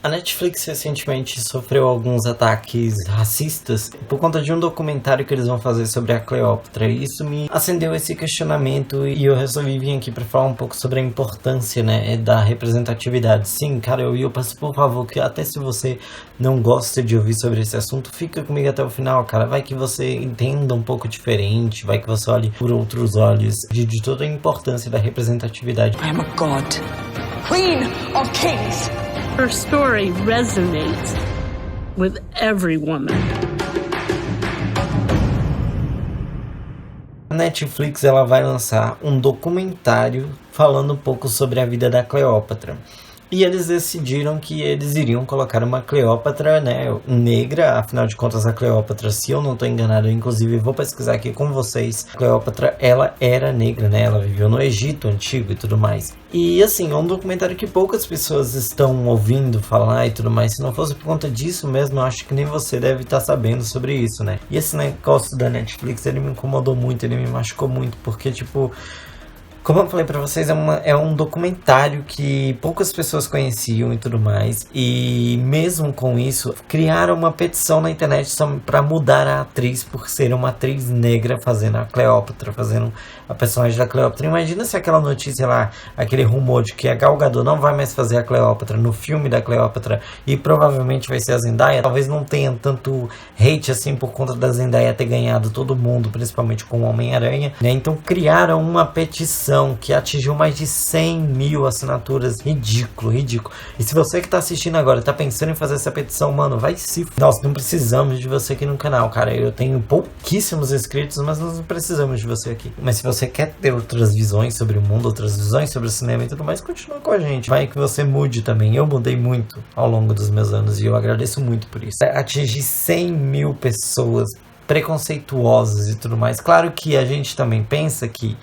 A Netflix recentemente sofreu alguns ataques racistas por conta de um documentário que eles vão fazer sobre a Cleópatra. E isso me acendeu esse questionamento e eu resolvi vir aqui para falar um pouco sobre a importância, né, da representatividade. Sim, cara, eu peço por favor que até se você não gosta de ouvir sobre esse assunto, fica comigo até o final, cara. Vai que você entenda um pouco diferente, vai que você olhe por outros olhos de toda a importância da representatividade. I am a god, queen of kings. Her story resonates with every woman. A Netflix ela vai lançar um documentário falando um pouco sobre a vida da Cleópatra. E eles decidiram que eles iriam colocar uma Cleópatra, né, negra. Afinal de contas, a Cleópatra, se eu não estou enganado, eu inclusive vou pesquisar aqui com vocês. A Cleópatra, ela era negra, né? Ela viveu no Egito Antigo e tudo mais. E assim, é um documentário que poucas pessoas estão ouvindo falar e tudo mais. Se não fosse por conta disso mesmo, eu acho que nem você deve estar sabendo sobre isso, né? E esse negócio da Netflix, ele me incomodou muito, ele me machucou muito, porque tipo... Como eu falei pra vocês, é um documentário que poucas pessoas conheciam e tudo mais. E mesmo com isso, criaram uma petição na internet só pra mudar a atriz por ser uma atriz negra fazendo a Cleópatra, fazendo a personagem da Cleópatra. Imagina se aquela notícia lá, aquele rumor de que a Gal Gadot não vai mais fazer a Cleópatra no filme da Cleópatra e provavelmente vai ser a Zendaya. Talvez não tenha tanto hate assim por conta da Zendaya ter ganhado todo mundo, principalmente com o Homem-Aranha, né? Então criaram uma petição que atingiu mais de 100 mil assinaturas. Ridículo. E se você que tá assistindo agora tá pensando em fazer essa petição, mano, vai se... Nós não precisamos de você aqui no canal, cara. Eu tenho pouquíssimos inscritos, mas nós não precisamos de você aqui. Mas se você quer ter outras visões sobre o mundo, outras visões sobre o cinema e tudo mais, continua com a gente. Vai que você mude também. Eu mudei muito ao longo dos meus anos e eu agradeço muito por isso. Atingir 100 mil pessoas preconceituosas e tudo mais. Claro que a gente também pensa que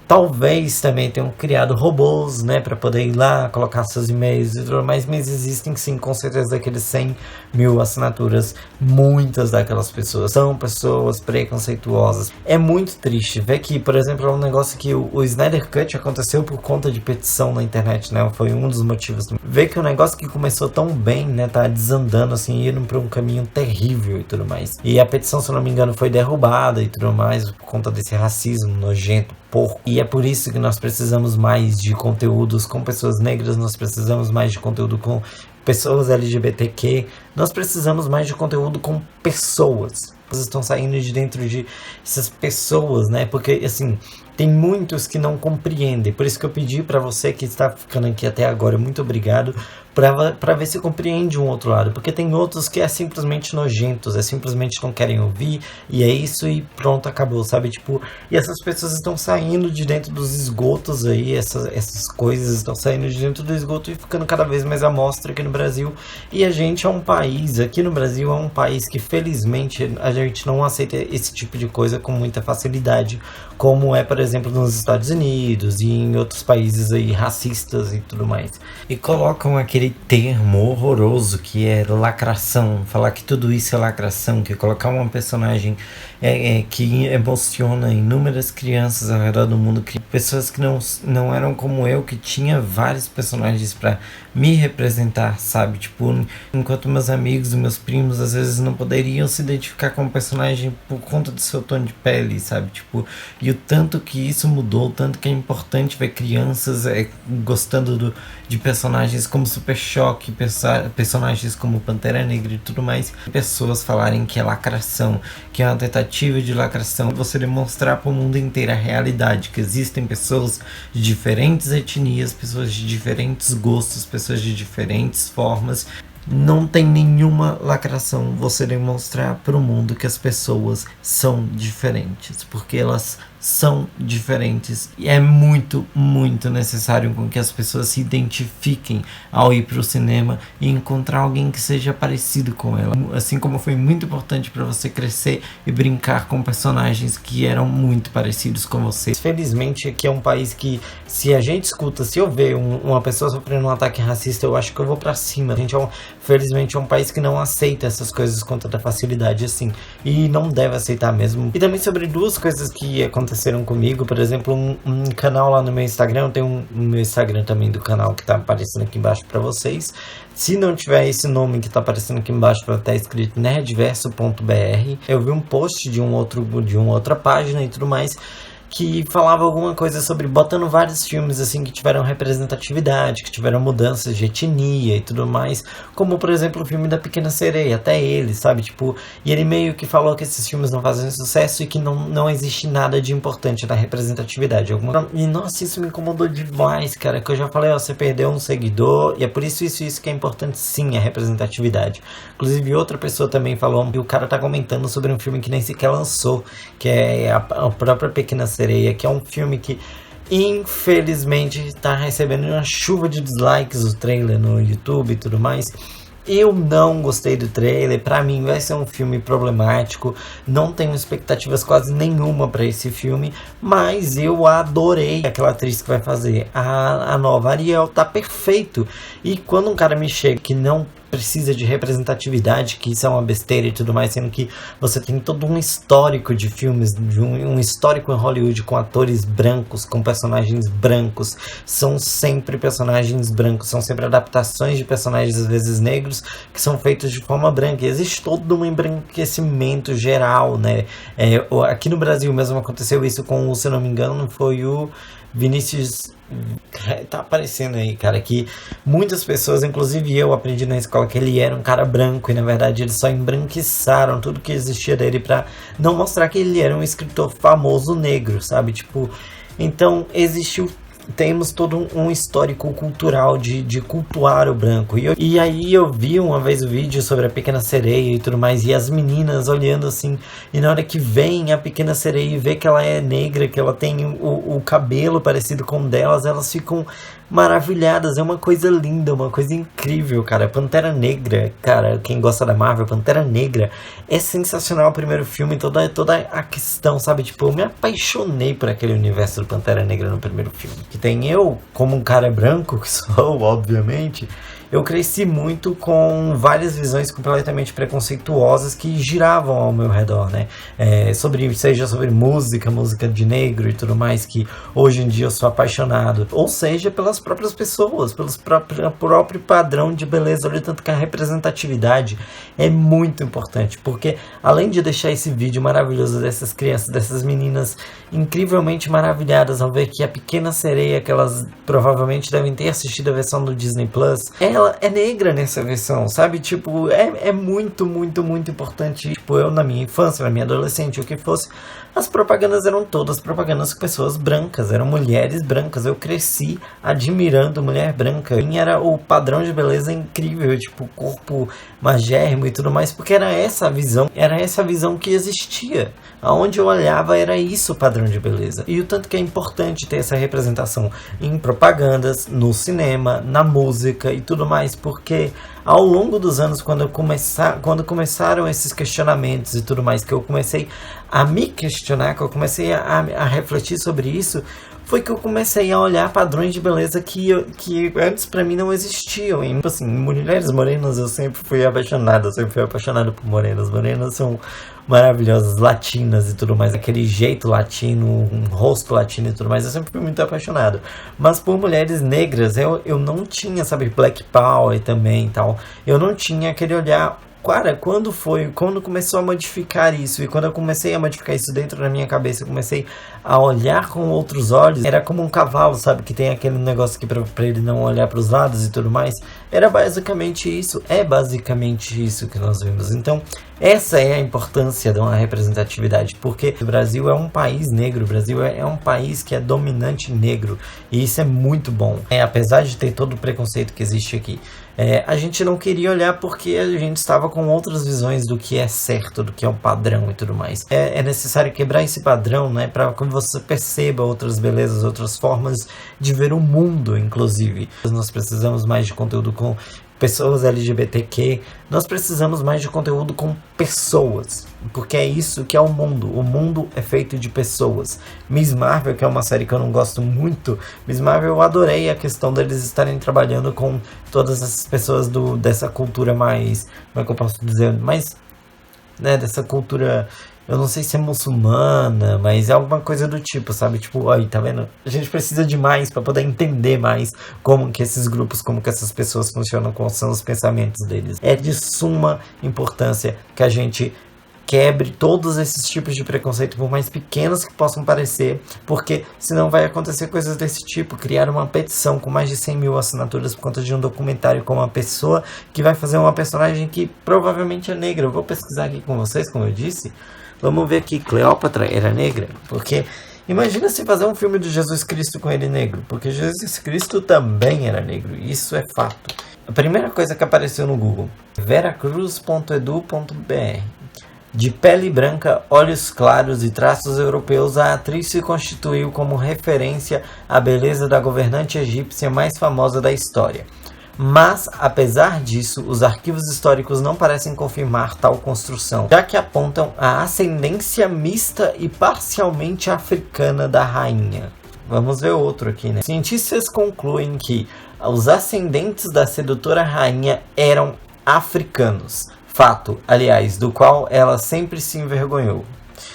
talvez também tenham criado robôs, né, para poder ir lá, colocar seus e-mails e tudo mais, mas existem sim, com certeza, daqueles 100 mil assinaturas, muitas daquelas pessoas são pessoas preconceituosas. É muito triste ver que, por exemplo, é um negócio que o Snyder Cut aconteceu por conta de petição na internet, né, foi um dos motivos. Ver que o negócio que começou tão bem, né, tá desandando, assim, indo pra um caminho terrível e tudo mais. E a petição, se eu não me engano, foi derrubada e tudo mais, por conta desse racismo nojento, porco. E é por isso que nós precisamos mais de conteúdos com pessoas negras, nós precisamos mais de conteúdo com pessoas LGBTQ, nós precisamos mais de conteúdo com pessoas. Vocês estão saindo de dentro de essas pessoas, né? Porque, assim, tem muitos que não compreendem. Por isso que eu pedi pra você que está ficando aqui até agora, muito obrigado, pra ver se compreende um outro lado. Porque tem outros que é simplesmente nojentos, é simplesmente não querem ouvir, e é isso e pronto, acabou, sabe? Tipo, e essas pessoas estão saindo de dentro dos esgotos aí, essas coisas estão saindo de dentro do esgoto e ficando cada vez mais à mostra aqui no Brasil. E a gente é um país, aqui no Brasil é um país que felizmente a gente não aceita esse tipo de coisa com muita facilidade, como é, por exemplo, nos Estados Unidos e em outros países aí racistas e tudo mais. E colocam aquele termo horroroso que é lacração, falar que tudo isso é lacração, que colocar uma personagem que emociona inúmeras crianças ao redor do mundo, pessoas que não eram como eu, que tinha vários personagens pra me representar, sabe? Tipo, enquanto meus amigos e meus primos às vezes não poderiam se identificar com o personagem por conta do seu tom de pele, sabe? Tipo, e o tanto que isso mudou, o tanto que é importante ver crianças gostando de personagens como Super Choque, personagens como Pantera Negra e tudo mais, pessoas falarem que é lacração, que é uma tentativa de lacração, você demonstrar para o mundo inteiro a realidade, que existem pessoas de diferentes etnias, pessoas de diferentes gostos, pessoas de diferentes formas. Não tem nenhuma lacração você demonstrar para o mundo que as pessoas são diferentes, porque elas são diferentes e é muito, muito necessário com que as pessoas se identifiquem ao ir para o cinema e encontrar alguém que seja parecido com ela, assim como foi muito importante para você crescer e brincar com personagens que eram muito parecidos com você. Felizmente aqui é um país que, se a gente escuta, se eu ver uma pessoa sofrendo um ataque racista, eu acho que eu vou para cima. A gente felizmente é um país que não aceita essas coisas com tanta facilidade assim, e não deve aceitar mesmo. E também sobre duas coisas que aconteceram aconteceram comigo. Por exemplo, um canal lá no meu Instagram, tem um meu Instagram também do canal que tá aparecendo aqui embaixo pra vocês. Se não tiver esse nome que tá aparecendo aqui embaixo, vai estar escrito nerdverso.br. Eu vi um post de uma outra página e tudo mais, que falava alguma coisa sobre botando vários filmes assim que tiveram representatividade, que tiveram mudanças de etnia e tudo mais, como por exemplo o filme da Pequena Sereia, até ele, sabe, tipo, e ele meio que falou que esses filmes não fazem sucesso e que não existe nada de importante na representatividade. E nossa, isso me incomodou demais, cara, que eu já falei, ó, você perdeu um seguidor, e é por isso que é importante sim a representatividade. Inclusive outra pessoa também falou que o cara tá comentando sobre um filme que nem sequer lançou, que é a própria Pequena Sereia, que é um filme que infelizmente está recebendo uma chuva de dislikes, o trailer no YouTube e tudo mais. Eu não gostei do trailer, pra mim vai ser um filme problemático, não tenho expectativas quase nenhuma pra esse filme, mas eu adorei aquela atriz que vai fazer a nova Ariel, tá perfeito. E quando um cara me chega que não precisa de representatividade, que isso é uma besteira e tudo mais, sendo que você tem todo um histórico de filmes, de um histórico em Hollywood com atores brancos, com personagens brancos, são sempre personagens brancos, são sempre adaptações de personagens às vezes negros, que são feitos de forma branca, e existe todo um embranquecimento geral, né? Aqui no Brasil mesmo aconteceu isso com, se eu não me engano, foi o Vinícius. Tá aparecendo aí, cara, que muitas pessoas, inclusive eu, aprendi na escola que ele era um cara branco e na verdade eles só embranquiçaram tudo que existia dele pra não mostrar que ele era um escritor famoso negro, sabe? Tipo, então temos todo um histórico cultural de cultuar o branco. E aí eu vi uma vez o vídeo sobre a Pequena Sereia e tudo mais, e as meninas olhando assim, e na hora que vem a Pequena Sereia e vê que ela é negra, que ela tem o cabelo parecido com o delas, elas ficam maravilhadas. É uma coisa linda, uma coisa incrível, cara. Pantera Negra, cara, quem gosta da Marvel, Pantera Negra é sensacional. O primeiro filme, toda a questão, sabe? Tipo, eu me apaixonei por aquele universo do Pantera Negra no primeiro filme. Que tem eu, como um cara branco, que sou, obviamente, eu cresci muito com várias visões completamente preconceituosas que giravam ao meu redor, né? Seja sobre música de negro e tudo mais, que hoje em dia eu sou apaixonado. Ou seja, pelas próprias pessoas, pelo próprio padrão de beleza. Olha, tanto que a representatividade é muito importante, porque além de deixar esse vídeo maravilhoso dessas crianças, dessas meninas incrivelmente maravilhadas ao ver que a Pequena Sereia, que elas provavelmente devem ter assistido a versão do Disney Plus, ela é negra nessa versão, sabe? Tipo, é muito, muito, muito importante. Tipo, eu na minha infância, na minha adolescente, o que fosse, as propagandas eram todas propagandas com pessoas brancas, eram mulheres brancas. Eu cresci admirando mulher branca. E era o padrão de beleza incrível, tipo, corpo magérrimo e tudo mais, porque era essa a visão que existia. Aonde eu olhava era isso o padrão de beleza. E o tanto que é importante ter essa representação em propagandas, no cinema, na música e tudo mais, porque ao longo dos anos, quando começaram esses questionamentos e tudo mais, que eu comecei a me questionar, que eu comecei a refletir sobre isso, foi que eu comecei a olhar padrões de beleza que antes pra mim não existiam. E, assim, mulheres morenas eu sempre fui apaixonado por morenas. Morenas são maravilhosas, latinas e tudo mais, aquele jeito latino, um rosto latino e tudo mais, eu sempre fui muito apaixonado. Mas por mulheres negras, eu não tinha, sabe, Black Power também e tal, eu não tinha aquele olhar. Cara, quando começou a modificar isso, e quando eu comecei a modificar isso dentro da minha cabeça, eu comecei a olhar com outros olhos, era como um cavalo, sabe, que tem aquele negócio que pra ele não olhar pros lados e tudo mais, era basicamente isso, é basicamente isso que nós vimos. Então, essa é a importância de uma representatividade, porque o Brasil é um país negro, o Brasil é um país que é dominante negro, e isso é muito bom, apesar de ter todo o preconceito que existe aqui. A gente não queria olhar porque a gente estava com outras visões do que é certo, do que é o padrão e tudo mais. É necessário quebrar esse padrão, né, para que você perceba outras belezas, outras formas de ver o mundo, inclusive. Nós precisamos mais de conteúdo com pessoas LGBTQ, nós precisamos mais de conteúdo com pessoas, porque é isso que é o mundo é feito de pessoas. Miss Marvel, que é uma série que eu não gosto muito, Miss Marvel, eu adorei a questão deles estarem trabalhando com todas essas pessoas dessa cultura mais, como é que eu posso dizer, mais, né, dessa cultura eu não sei se é muçulmana, mas é alguma coisa do tipo, sabe? Tipo, aí, tá vendo? A gente precisa de mais para poder entender mais como que esses grupos, como que essas pessoas funcionam, quais são os pensamentos deles. É de suma importância que a gente quebre todos esses tipos de preconceito, por mais pequenos que possam parecer, porque senão vai acontecer coisas desse tipo. Criar uma petição com mais de 100 mil assinaturas por conta de um documentário com uma pessoa que vai fazer uma personagem que provavelmente é negra. Eu vou pesquisar aqui com vocês, como eu disse. Vamos ver que Cleópatra era negra, porque imagina se fazer um filme de Jesus Cristo com ele negro, porque Jesus Cristo também era negro, isso é fato. A primeira coisa que apareceu no Google, veracruz.edu.br. De pele branca, olhos claros e traços europeus, a atriz se constituiu como referência à beleza da governante egípcia mais famosa da história. Mas, apesar disso, os arquivos históricos não parecem confirmar tal construção, já que apontam a ascendência mista e parcialmente africana da rainha. Vamos ver outro aqui, né? Cientistas concluem que os ascendentes da sedutora rainha eram africanos. Fato, aliás, do qual ela sempre se envergonhou.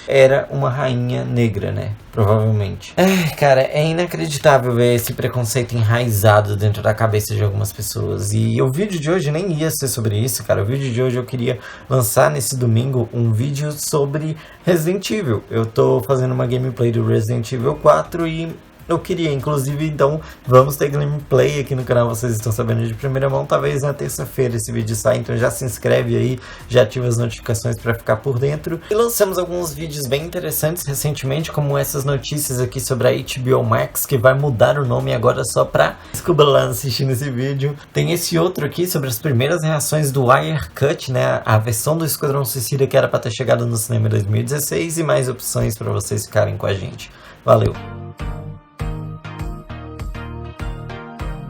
Era uma rainha negra, né? Provavelmente. Cara, é inacreditável ver esse preconceito enraizado dentro da cabeça de algumas pessoas. E o vídeo de hoje nem ia ser sobre isso, cara. O vídeo de hoje eu queria lançar nesse domingo um vídeo sobre Resident Evil. Eu tô fazendo uma gameplay do Resident Evil 4 e eu queria, inclusive, então, vamos ter gameplay aqui no canal, vocês estão sabendo de primeira mão, talvez na terça-feira esse vídeo saia, então já se inscreve aí, já ativa as notificações para ficar por dentro. E lançamos alguns vídeos bem interessantes recentemente, como essas notícias aqui sobre a HBO Max, que vai mudar o nome agora só pra Scuba lá assistindo esse vídeo. Tem esse outro aqui sobre as primeiras reações do Wirecut, né, a versão do Esquadrão Suicida que era para ter chegado no cinema em 2016, e mais opções para vocês ficarem com a gente. Valeu!